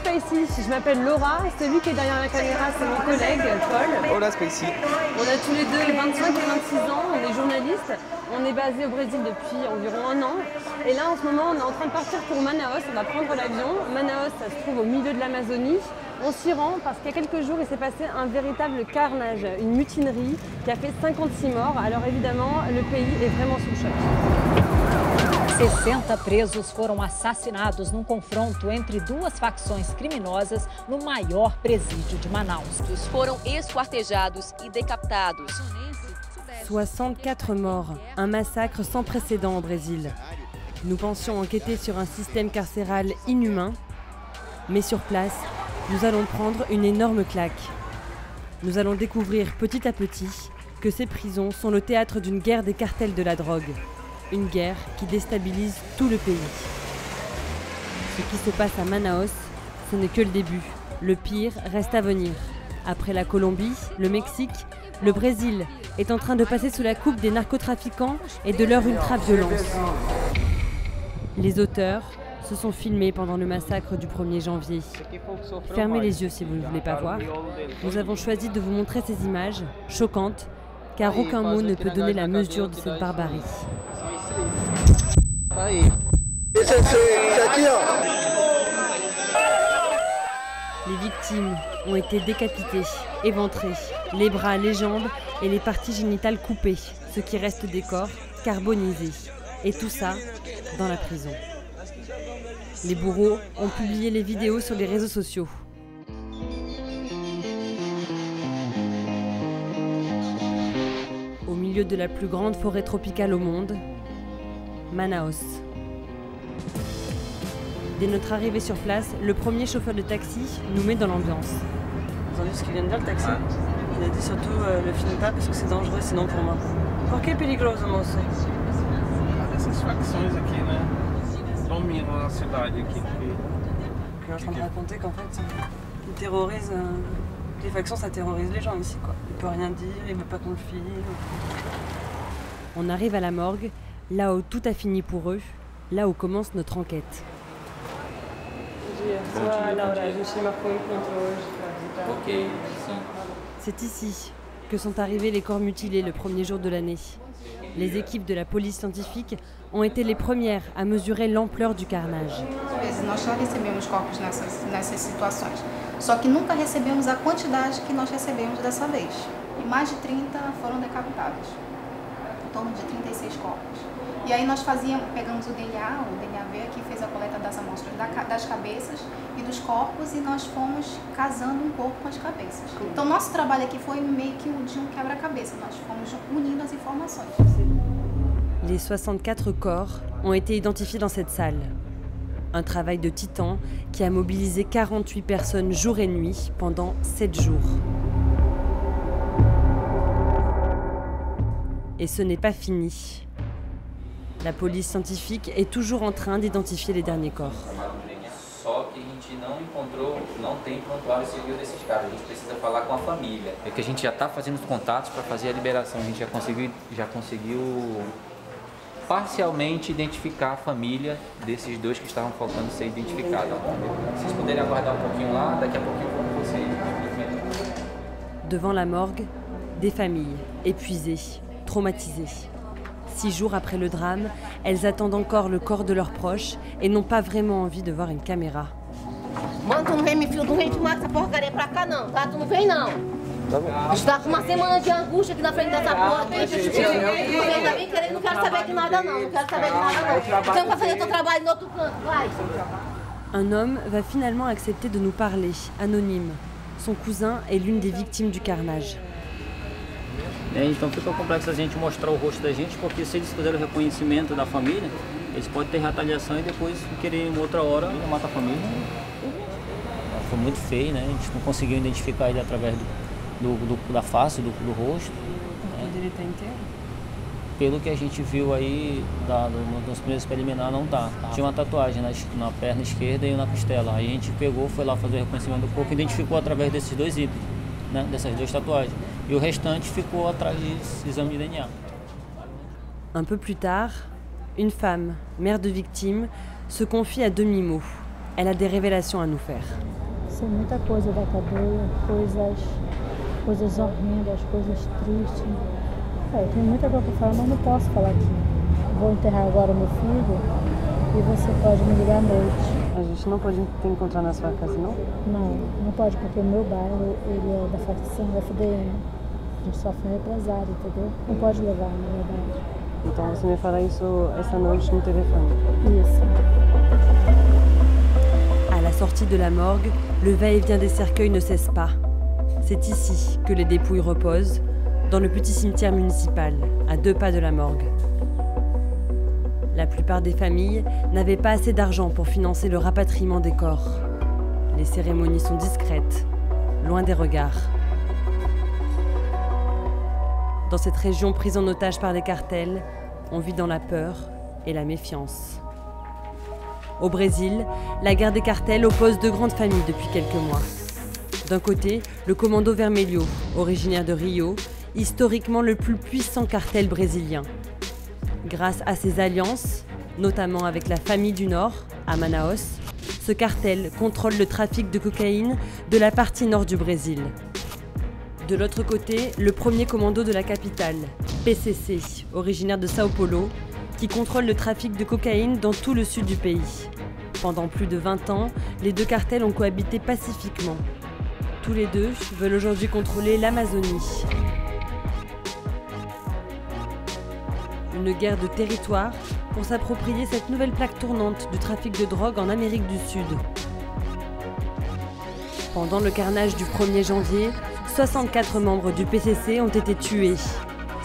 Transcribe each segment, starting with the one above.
Spacey, je m'appelle Laura, celui qui est derrière la caméra c'est mon collègue Paul. Hola Spacey. On a tous les deux 25 et 26 ans, on est journalistes, on est basé au Brésil depuis environ 1 an. Et là en ce moment on est en train de partir pour Manaus, on va prendre l'avion. Manaus ça se trouve au milieu de l'Amazonie. On s'y rend parce qu'il y a quelques jours il s'est passé un véritable carnage, une mutinerie qui a fait 56 morts. Alors évidemment le pays est vraiment sous le choc. 60 presos foram assassinados num confronto entre duas facções criminosas no maior presídio de Manaus. Foram esquartejados e decapitados. 64 morts, un massacre sans précédent au Brésil. Nous pensions enquêter sur un système carcéral inhumain, mais sur place, nous allons prendre une énorme claque. Nous allons découvrir petit à petit que ces prisons sont le théâtre d'une guerre des cartels de la drogue. Une guerre qui déstabilise tout le pays. Ce qui se passe à Manaus, ce n'est que le début. Le pire reste à venir. Après la Colombie, le Mexique, le Brésil est en train de passer sous la coupe des narcotrafiquants et de leur ultra-violence. Les auteurs se sont filmés pendant le massacre du 1er janvier. Fermez les yeux si vous ne voulez pas voir. Nous avons choisi de vous montrer ces images choquantes, car aucun mot ne peut donner la mesure de cette barbarie. Les victimes ont été décapitées, éventrées, les bras, les jambes et les parties génitales coupées, ce qui reste des corps carbonisés. Et tout ça dans la prison. Les bourreaux ont publié les vidéos sur les réseaux sociaux. Au milieu de la plus grande forêt tropicale au monde, Manaus. Dès notre arrivée sur place, le premier chauffeur de taxi nous met dans l'ambiance. Vous avez entendu ce qu'il vient de dire, le taxi? Il a dit surtout le filme pas parce que c'est dangereux sinon pour moi. Por que perigoso, moço? Essas facções aqui, né, dominam a cidade aqui. Il est en train de raconter qu'en fait, il terrorise, les factions ça terrorise les gens ici quoi. Il peut rien dire, il veut pas qu'on le filme. On arrive à la morgue, là où tout a fini pour eux, là où commence notre enquête. C'est ici que sont arrivés les corps mutilés le premier jour de l'année. Les équipes de la police scientifique ont été les premières à mesurer l'ampleur du carnage. Nós já recebemos corpos nessas situações, só que nunca recebemos a quantidade que nós recebemos dessa vez. E mais de 30 foram decapitados, em torno de 36 corpos. E aí nós pegamos o DNA veio aqui, fez a coleta das amostras das cabeças e dos corpos e nós fomos casando um corpo com as cabeças. Então nosso trabalho aqui foi meio que o de um quebra-cabeça, nós fomos unindo as informações. Les 64 corps ont été identifiés dans cette salle. Un travail de titan qui a mobilisé 48 personnes jour et nuit pendant 7 jours. Et ce n'est pas fini. La police scientifique est toujours en train d'identifier les derniers corps. Só que a gente não tem prontuário civil desses caras, a gente precisa falar com a família. É que a gente já está fazendo os contatos para fazer a liberação, a gente já conseguiu parcialmente identificar a família desses dois que estavam faltando ser identificados. Se vocês puderem aguardar um pouquinho lá, daqui a pouquinho eu vou com vocês. Devant la morgue, des familles épuisées, traumatisées. 6 jours après le drame, elles attendent encore le corps de leurs proches et n'ont pas vraiment envie de voir une caméra. Mano, tu não vem me filmar essa porcaria pra cá não, tá? Tu não vem não. A gente tá com uma semana de angústia aqui na frente dessa porta. Ainda bem querendo, não quero saber de nada não, não quero saber de nada não. Então vai fazer teu trabalho no outro canto, vai. Un homme va finalement accepter de nous parler, anonyme. Son cousin est l'une des victimes du carnage. Então fica complexo a gente mostrar o rosto da gente, porque se eles fizeram o reconhecimento da família, eles podem ter retaliação e depois querer em outra hora matar a família. Foi muito feio, né? A gente não conseguiu identificar ele através da face, do rosto. Ele tá inteiro? Pelo que a gente viu aí, nos primeiros preliminares, não tá. Tinha uma tatuagem na perna esquerda e na costela. Aí a gente pegou, foi lá fazer o reconhecimento do corpo e identificou através desses dois itens, né? Dessas duas tatuagens. Et le restante ficou atrás des exames de DNA. Un peu plus tard, une femme, mère de victime, se confie à demi-mot. elle a des révélations à nous faire. Sei muita coisa da cadeia, coisas horrendas, coisas tristes. Eu tenho muita coisa para falar, mas não posso falar aqui. Vou enterrar agora meu filho e você pode me ligar à noite. A gente não pode te encontrar na sua casa, não? Não pode, porque o meu bairro ele é da facção FDN. A gente sofre represário, entendeu? Não pode levar, na verdade. Então você me fará isso essa noite no telefone. Isso. À la sortie de la morgue, le va-et-vient des cercueils ne cesse pas. C'est ici que les dépouilles reposent, dans le petit cimetière municipal, à 2 pas de la morgue. La plupart des familles n'avaient pas assez d'argent pour financer le rapatriement des corps. Les cérémonies sont discrètes, loin des regards. Dans cette région prise en otage par les cartels, on vit dans la peur et la méfiance. Au Brésil, la guerre des cartels oppose 2 grandes familles depuis quelques mois. D'un côté, le Commando Vermelho, originaire de Rio, historiquement le plus puissant cartel brésilien. Grâce à ses alliances, notamment avec la famille du Nord, à Manaus, ce cartel contrôle le trafic de cocaïne de la partie nord du Brésil. De l'autre côté, le premier commando de la capitale, PCC, originaire de Sao Paulo, qui contrôle le trafic de cocaïne dans tout le sud du pays. Pendant plus de 20 ans, les 2 cartels ont cohabité pacifiquement. Tous les 2 veulent aujourd'hui contrôler l'Amazonie. Une guerre de territoire pour s'approprier cette nouvelle plaque tournante du trafic de drogue en Amérique du Sud. Pendant le carnage du 1er janvier, 64 membres du PCC ont été tués.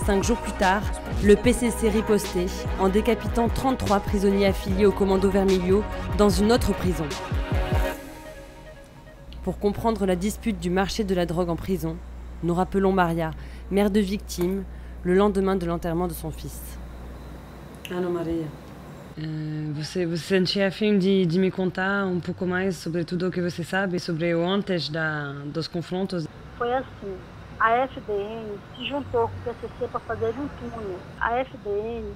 5 jours plus tard, le PCC ripostait en décapitant 33 prisonniers affiliés au Commando Vermelho dans une autre prison. Pour comprendre la dispute du marché de la drogue en prison, nous rappelons Maria, mère de victime, le lendemain de l'enterrement de son fils. Ana Maria, você sentia afim de me contar pouco mais sobre tudo o que você sabe sobre o antes dos confrontos? Foi assim, a FDN se juntou com o PCC para fazer um túnel. A FDN,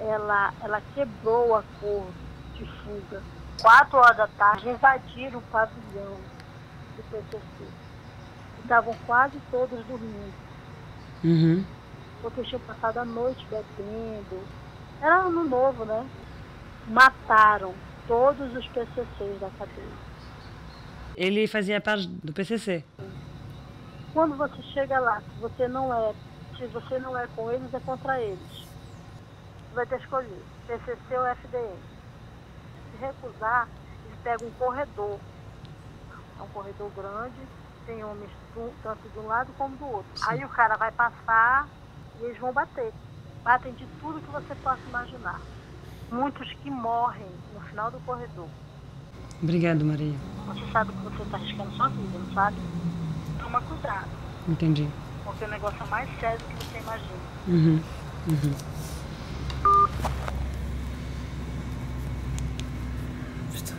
ela quebrou o acordo de fuga. 4 horas da tarde, invadiram o pavilhão do PCC. Estavam quase todos dormindo. Uhum. Porque tinham passado a noite bebendo. Era ano novo, né? Mataram todos os PCCs da cadeia. Ele fazia parte do PCC? Quando você chega lá, se você não é com eles, é contra eles. Você vai ter que escolher, PCC ou FDN. Se recusar, eles pegam um corredor. É um corredor grande, tem homens tanto de um lado como do outro. Sim. Aí o cara vai passar e eles vão bater. Batem de tudo que você possa imaginar. Muitos que morrem no final do corredor. Obrigado, Maria. Você sabe que você está arriscando sua vida, não sabe? Toma cuidado. Entendi. Porque o negócio é mais sério do que você imagina. Uhum. Uhum. Putain.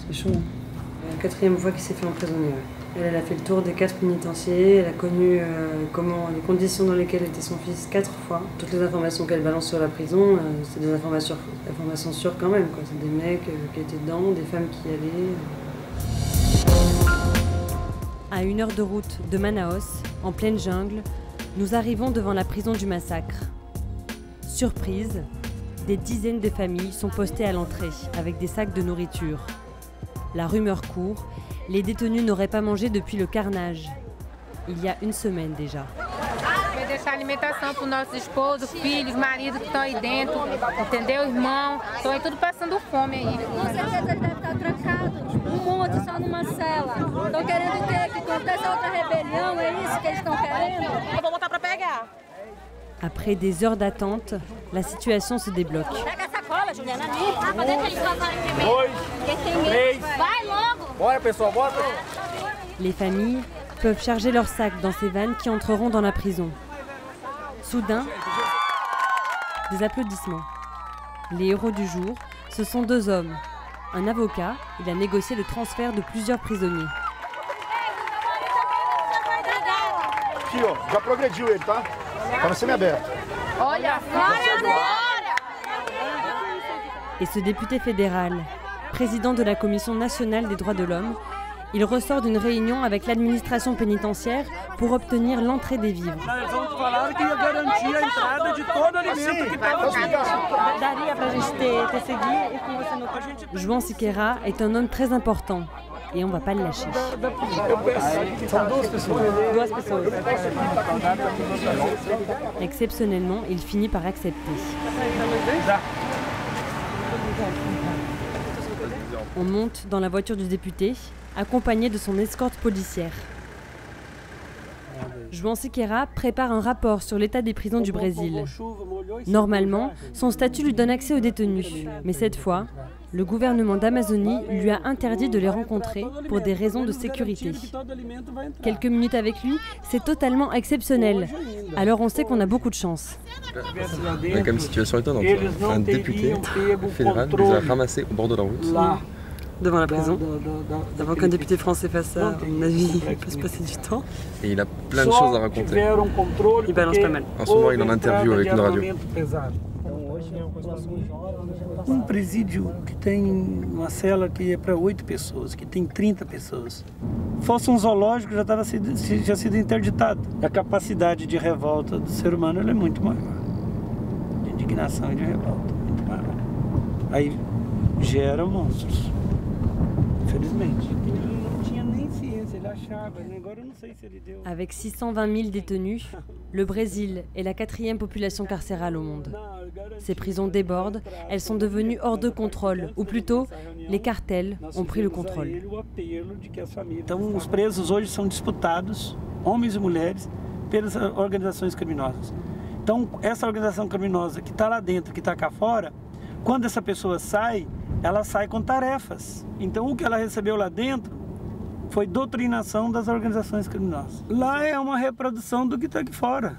C'est chaud. La 4e fois qu'il s'est fait emprisonner. Elle a fait le tour des 4 pénitenciers, elle a connu les conditions dans lesquelles était son fils 4 fois. Toutes les informations qu'elle balance sur la prison, c'est des informations sûres quand même. C'est des mecs qui étaient dedans, des femmes qui y allaient. À 1 heure de route de Manaus, en pleine jungle, nous arrivons devant la prison du massacre. Surprise, des dizaines de familles sont postées à l'entrée avec des sacs de nourriture. La rumeur court, les détenus n'auraient pas mangé depuis le carnage, il y a 1 semaine déjà. Vai deixar alimentação para os nossos esposos, filhos, maridos que estão aí dentro, entendeu, irmão? Estão aí tudo passando fome aí. Com certeza eles devem estar trancados, um monte só numa cela. Estão querendo o quê? Que aconteça outra rebelião, é isso que eles estão querendo? Eu vou voltar para pegar. Après des heures d'attente, la situation se débloque. Pega a sacola, Juliana, ali. Pra deixa eles passarem primeiro. 2, 3. Vai logo. Bora, pessoal, bora. Les familles peuvent charger leurs sacs dans ces vannes qui entreront dans la prison. Soudain, des applaudissements. Les héros du jour, ce sont 2 hommes. Un avocat, il a négocié le transfert de plusieurs prisonniers. Aqui, ó, já progrediu ele, tá? Tá no semi-aberto. Olha, Et ce député fédéral, président de la Commission nationale des droits de l'homme. Il ressort d'une réunion avec l'administration pénitentiaire pour obtenir l'entrée des vivres. João Siqueira est un homme très important et on ne va pas le lâcher. Exceptionnellement, il finit par accepter. On monte dans la voiture du député, accompagné de son escorte policière. João Siqueira prépare un rapport sur l'état des prisons du Brésil. Normalement, son statut lui donne accès aux détenus. Mais cette fois, le gouvernement d'Amazonie lui a interdit de les rencontrer pour des raisons de sécurité. Quelques minutes avec lui, c'est totalement exceptionnel. Alors on sait qu'on a beaucoup de chance. Il y a quand même une situation étonnante. Un député fédéral les a ramassés au bord de la route. Devant la prison. Avant qu'un député français fasse ça, à mon avis, il peut se passer du temps. Et il a plein de choses à raconter. Il balance pas mal. En ce moment, il est en interview avec une radio. Presídio que tem uma cela que é para 8 pessoas, que tem 30 pessoas. Fosse zoológico, já tinha sido interditado. A capacidade de revolta do ser humano é muito maior. De indignação e de revolta, muito maior. Aí gera monstros. Infelizmente. Ele não tinha nem ciência, ele achava, agora eu não sei se ele deu. Avec 620 000 détenus, le Brésil est la 4e population carcérale au monde. Ces prisons débordent, elles sont devenues hors de contrôle, ou plutôt, les cartels ont pris le contrôle. Então, os presos hoje são disputados, homens e mulheres, pelas organizações criminosas. Então, essa organização criminosa que está lá dentro, que está cá fora, quando essa pessoa sai, ela sai com tarefas. Então, o que ela recebeu lá dentro foi doutrinação das organizações criminosas. Lá é uma reprodução do que está aqui fora.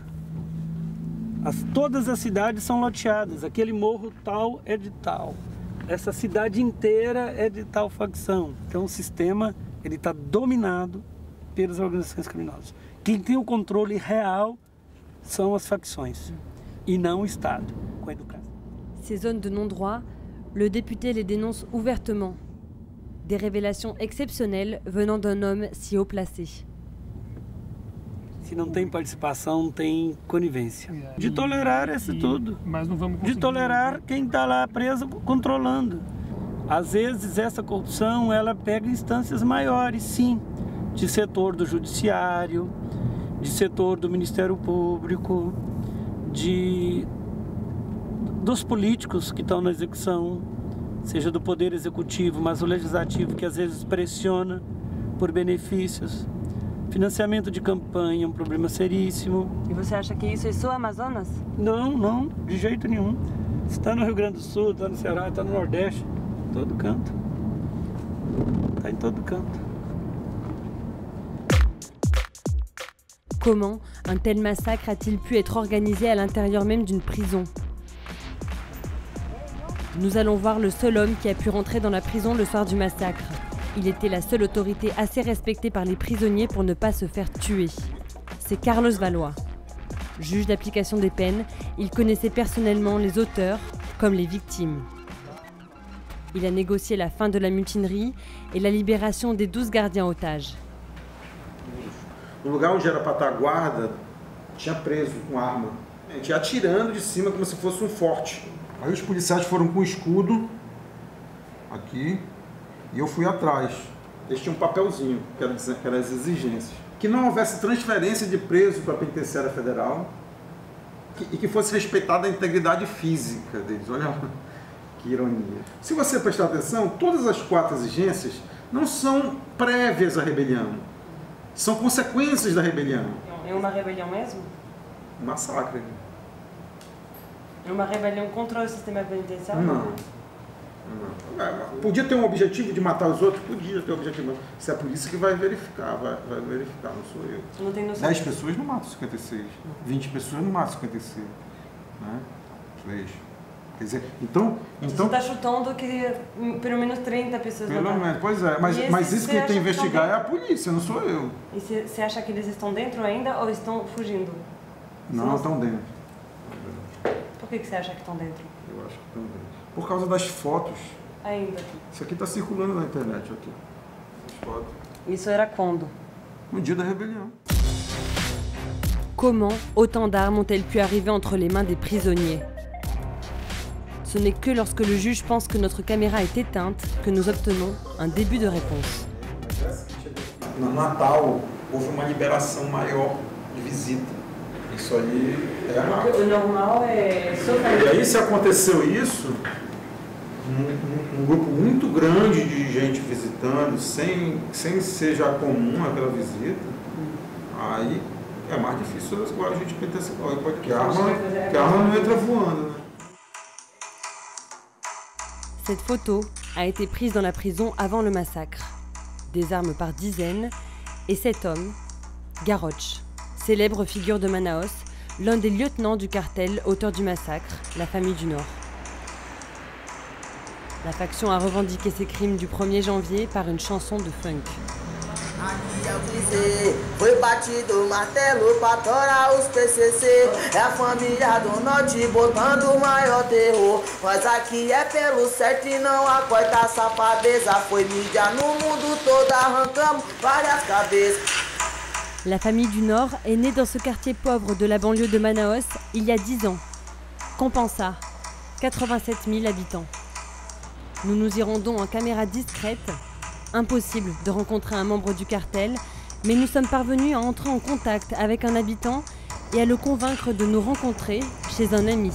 Todas as cidades são loteadas. Aquele morro tal é de tal. Essa cidade inteira é de tal facção. Então, o sistema está dominado pelas organizações criminosas. Quem tem o controle real são as facções e não o Estado, com a educação. Ces zones de non-droit, le député les dénonce ouvertement. Des révélations exceptionnelles venant d'un homme si haut placé. Se não tem participação, não tem conivência. De tolerar isso tudo. Mas não vamos de tolerar quem está lá preso controlando. Às vezes essa corrupção ela pega instâncias maiores, sim, de setor do judiciário, de setor do Ministério Público, dos políticos que estão na execução, seja do Poder Executivo, mas o Legislativo que às vezes pressiona por benefícios. Financiamento de campanha é um problema seríssimo. E você acha que isso é só Amazonas? Não, de jeito nenhum. Está no Rio Grande do Sul, está no Ceará, está no Nordeste, todo canto. Está em todo canto. Comment un tel massacre a-t-il pu être organisé à l'intérieur même d'une prison? Nous allons voir le seul homme qui a pu rentrer dans la prison le soir du massacre. Il était la seule autorité assez respectée par les prisonniers pour ne pas se faire tuer. C'est Carlos Valois. Juge d'application des peines, il connaissait personnellement les auteurs comme les victimes. Il a négocié la fin de la mutinerie et la libération des 12 gardiens otages. No lugar onde era para estar a guarda, tinha preso com arma. A gente ia atirando de cima como se fosse um forte. Aí os policiais foram com o escudo aqui. E eu fui atrás. Eles tinham um papelzinho, que eram as exigências. Que não houvesse transferência de preso para a penitenciária federal e que fosse respeitada a integridade física deles. Olha que ironia. Se você prestar atenção, todas as 4 exigências não são prévias à rebelião. São consequências da rebelião. É uma rebelião mesmo? Um massacre. É uma rebelião contra o sistema penitenciário? Não. Podia ter um objetivo de matar os outros? Podia ter um objetivo. Se é a polícia que vai verificar, não sou eu. Não tem noção. 10 pessoas não matam 56. 20 pessoas não matam 56. Né? 3. Quer dizer, então... Você está chutando que pelo menos 30 pessoas pelo mataram. menos, pois é. Mas isso que tem que investigar é a polícia, não sou eu. E você acha que eles estão dentro ainda ou estão fugindo? Não, estão dentro. Por que você acha que estão dentro? Eu acho que estão dentro. Por causa das fotos. Ainda. Isso aqui está circulando na internet. Aqui. Foto. Isso era quando? No dia da rébellion. Comment autant d'armes ont-elles pu arriver entre les mains des prisonniers? Ce n'est que lorsque le juge pense que notre caméra est éteinte que nous obtenons un début de réponse. No Natal, houve uma liberação maior de visita. Isso aí é raro. O normal é... E aí, se aconteceu isso, um grupo muito grande de gente visitando, sem ser já comum aquela visita, aí é mais difícil agora a gente pensar, porque a arma não entra voando, né? Cette photo a été prise dans la prison avant le massacre. Des armes par dizaines, et cet homme, Garroch, célèbre figure de Manaus, l'un des lieutenants du cartel auteur du massacre, la famille du Nord. La faction a revendiqué ses crimes du 1er janvier par une chanson de funk. Aqui é o dizer, foi batido o martelo pra torar os PCC. É a família do norte botando o maior terror. Mas aqui é pelo certo e não há quarta safadeza. Foi mídia no mundo todo, arrancamos várias cabeças. La famille du Nord est née dans ce quartier pauvre de la banlieue de Manaus il y a 10 ans. Compensa, 87 000 habitants. Nous nous y rendons en caméra discrète. Impossible de rencontrer un membre du cartel, mais nous sommes parvenus à entrer en contact avec un habitant et à le convaincre de nous rencontrer chez un ami.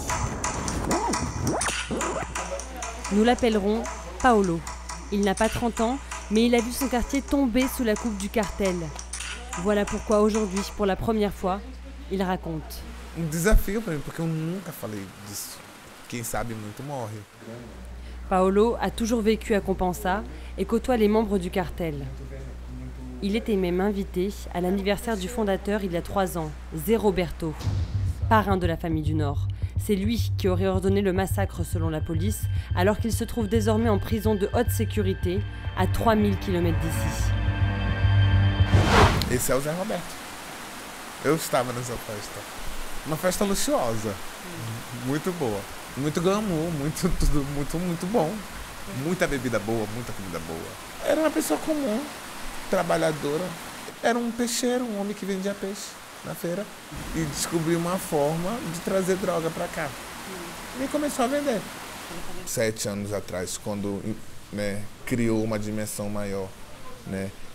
Nous l'appellerons Paulo. Il n'a pas 30 ans, mais il a vu son quartier tomber sous la coupe du cartel. Voilà pourquoi aujourd'hui, pour la première fois, il raconte. Desafio para mim, porque eu nunca falei disso. Quem sabe muito morre. Paulo a toujours vécu à Compensa et côtoie les membres du cartel. Il était même invité à l'anniversaire du fondateur il y a 3 ans, Zé Roberto, parrain de la famille du Nord. C'est lui qui aurait ordonné le massacre selon la police, alors qu'il se trouve désormais en prison de haute sécurité à 3000 km d'ici. Esse é o Zé Roberto. Eu estava nessa festa. Uma festa luxuosa, muito boa. Muito glamour, tudo muito bom. Muita bebida boa, muita comida boa. Era uma pessoa comum, trabalhadora. Era um peixeiro, um homem que vendia peixe na feira. E descobriu uma forma de trazer droga para cá. E começou a vender. 7 anos atrás, quando criou uma dimensão maior,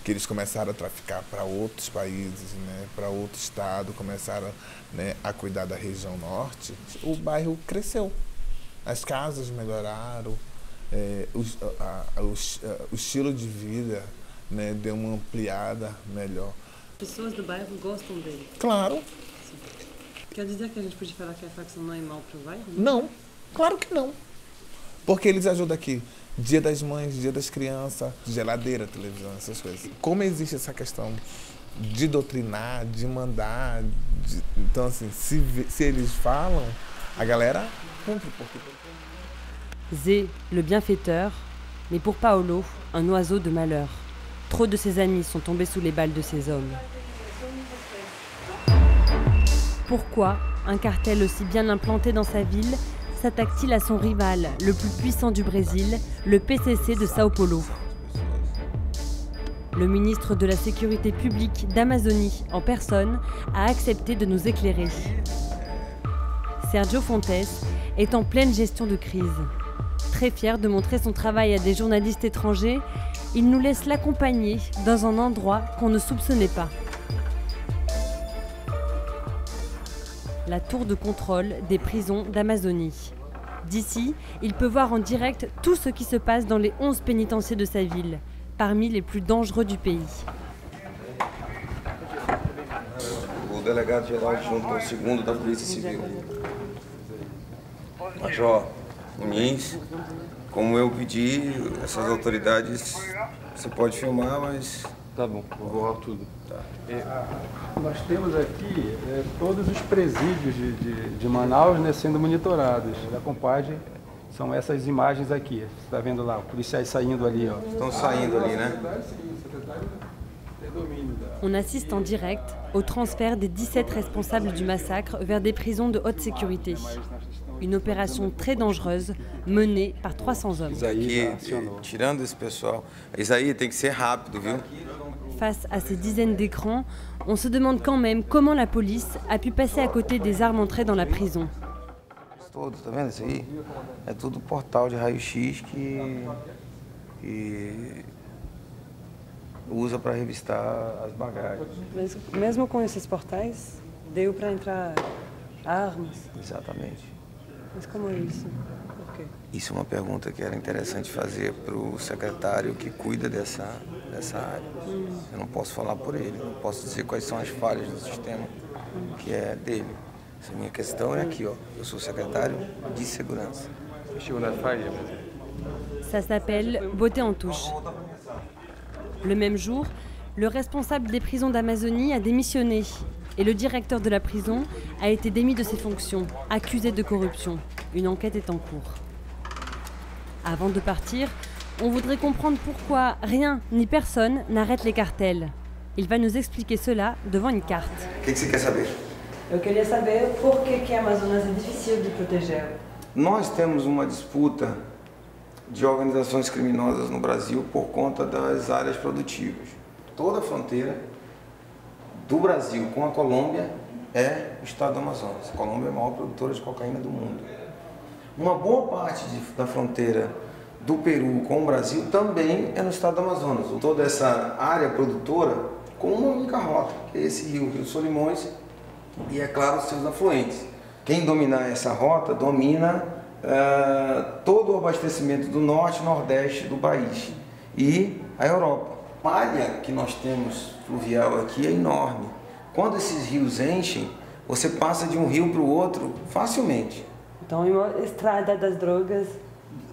que eles começaram a traficar para outros países, para outro estado, começaram a cuidar da região norte, o bairro cresceu. As casas melhoraram, o estilo de vida deu uma ampliada melhor. As pessoas do bairro gostam dele? Claro. Quer dizer que a gente pode falar que a facção não é mal para o bairro? Não, claro que não. Porque eles ajudam aqui. Dia das Mães, Dia das Crianças, geladeira, televisão, essas coisas. Como existe essa questão de doutrinar, de mandar, então assim, se eles falam, a galera cumpre. Zé, le bienfaiteur, mais pour Paulo, un oiseau de malheur. Trop de ses amis sont tombés sous les balles de ces hommes. Pourquoi un cartel aussi bien implanté dans sa ville s'attaque-t-il à son rival, le plus puissant du Brésil, le PCC de Sao Paulo? Le ministre de la Sécurité publique d'Amazonie en personne a accepté de nous éclairer. Sergio Fontes est en pleine gestion de crise. Très fier de montrer son travail à des journalistes étrangers, il nous laisse l'accompagner dans un endroit qu'on ne soupçonnait pas. La tour de contrôle des prisons d'Amazonie. D'ici, il peut voir en direct tout ce qui se passe dans les 11 pénitenciers de sa ville, parmi les plus dangereux du pays. O delegado-geral junto com o segundo da Polícia Civil. Major Muniz, como eu pedi, essas autoridades, você pode filmar, mas... Tá bom, vou borrar tudo. Tá. Nós temos aqui todos os presídios de Manaus sendo monitorados. A Compage são essas imagens aqui. Você está vendo lá, policiais saindo ali. Ó. Estão saindo ali, né? On assiste en direct au transfert des 17 responsables du massacre vers des prisons de haute sécurité. Une opération très dangereuse menée par 300 hommes. Tirando esse pessoal, isso aí tem que ser rápido, viu? Face à ces dizaines d'écrans, on se demande quand même comment la police a pu passer à côté des armes entrées dans la prison. Todo, tá vendo isso aí? É tudo portal de raio-x que usa para revistar as bagagens. Mas mesmo com esses portais, deu para entrar armas? Exatamente. Mas como é isso? Por quê? Isso é uma pergunta que era interessante fazer para o secretário que cuida dessa área. Eu não posso falar por ele, não posso dizer quais são as falhas do sistema que é dele. Essa minha questão é aqui, ó. Eu sou secrétaire de segurança. Ça s'appelle botter en touche. Le même jour, le responsable des prisons d'Amazonie a démissionné et le directeur de la prison a été démis de ses fonctions, accusé de corruption. Une enquête est en cours. Avant de partir, on voudrait comprendre pourquoi rien ni personne n'arrête les cartels. Il va nous expliquer cela devant une carte. O que você quer saber? Eu queria saber por que a Amazonas é difícil de proteger. Nós temos uma disputa de organizações criminosas no Brasil por conta das áreas produtivas. Toda a fronteira do Brasil com a Colômbia é o estado do Amazonas. A Colômbia é a maior produtora de cocaína do mundo. Uma boa parte da fronteira do Peru com o Brasil também é no estado do Amazonas. Toda essa área produtora com uma única rota, que é esse rio, Rio Solimões, e, é claro, os seus afluentes. Quem dominar essa rota domina todo o abastecimento do norte e nordeste do país e a Europa. A malha que nós temos fluvial aqui é enorme. Quando esses rios enchem, você passa de um rio para o outro facilmente. Então, é uma estrada das drogas.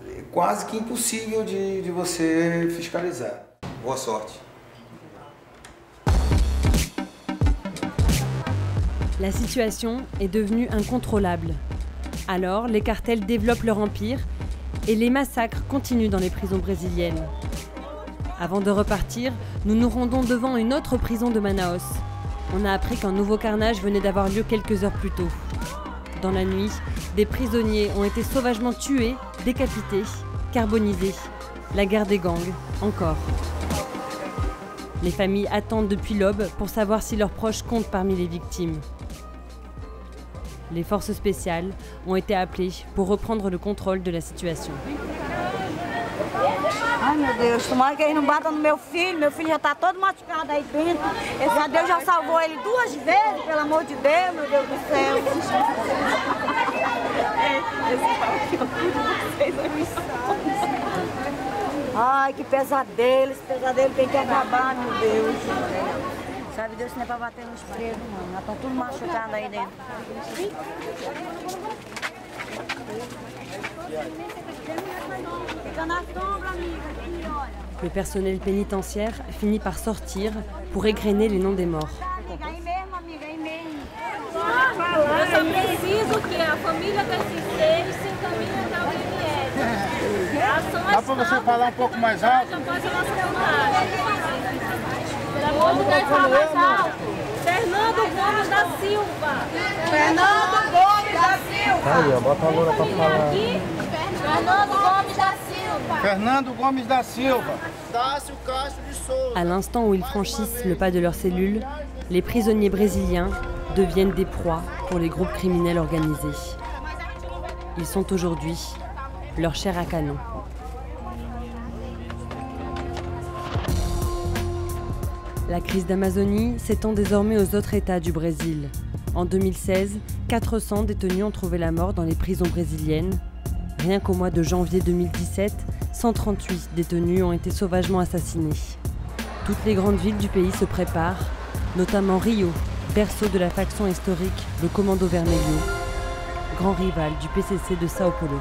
É quase que impossível de você fiscalizar. Boa sorte. La situation est devenue incontrôlable. Alors, les cartels développent leur empire et les massacres continuent dans les prisons brésiliennes. Avant de repartir, nous nous rendons devant une autre prison de Manaus. On a appris qu'un nouveau carnage venait d'avoir lieu quelques heures plus tôt. Dans la nuit, des prisonniers ont été sauvagement tués, décapités, carbonisés. La guerre des gangs, encore. Les familles attendent depuis l'aube pour savoir si leurs proches comptent parmi les victimes. Les forces spéciales ont été appelées pour reprendre le contrôle de la situation. Ai meu Deus, tomara que eles não batam no meu filho já está todo machucado aí dentro. Deus já salvou ele 2 vezes, pelo amor de Deus, meu Deus do céu. Ai, que pesadelo, esse pesadelo tem que acabar, meu Deus. Sabe Deus se não é pra bater nos presos, mano. Já estão tudo machucados aí dentro. Fica na sombra, amiga. Aqui, olha. Le personnel pénitentiaire finit par sortir pour égrener les noms des morts. Aí mesmo, amiga, aí mesmo. Eu só preciso que a família desses seres se encaminhe até o IML. Dá para você falar um pouco mais alto? Pelo amor de Deus, fala mais alto. Fernando Gomes da Silva. Fernando Gomes da Silva. Aí, ó, bota a loura para falar. Fernando Gomes da Silva. Fernando Gomes da Silva. Dácio Castro de Souza. À l'instant où ils franchissent le pas de leur cellule, les prisonniers brésiliens deviennent des proies pour les groupes criminels organisés. Ils sont aujourd'hui leur chair à canon. La crise d'Amazonie s'étend désormais aux autres États du Brésil. En 2016, 400 détenus ont trouvé la mort dans les prisons brésiliennes. Rien qu'au mois de janvier 2017, 138 détenus ont été sauvagement assassinés. Toutes les grandes villes du pays se préparent, notamment Rio, berceau de la faction historique, le Commando Vermelho, grand rival du PCC de Sao Paulo.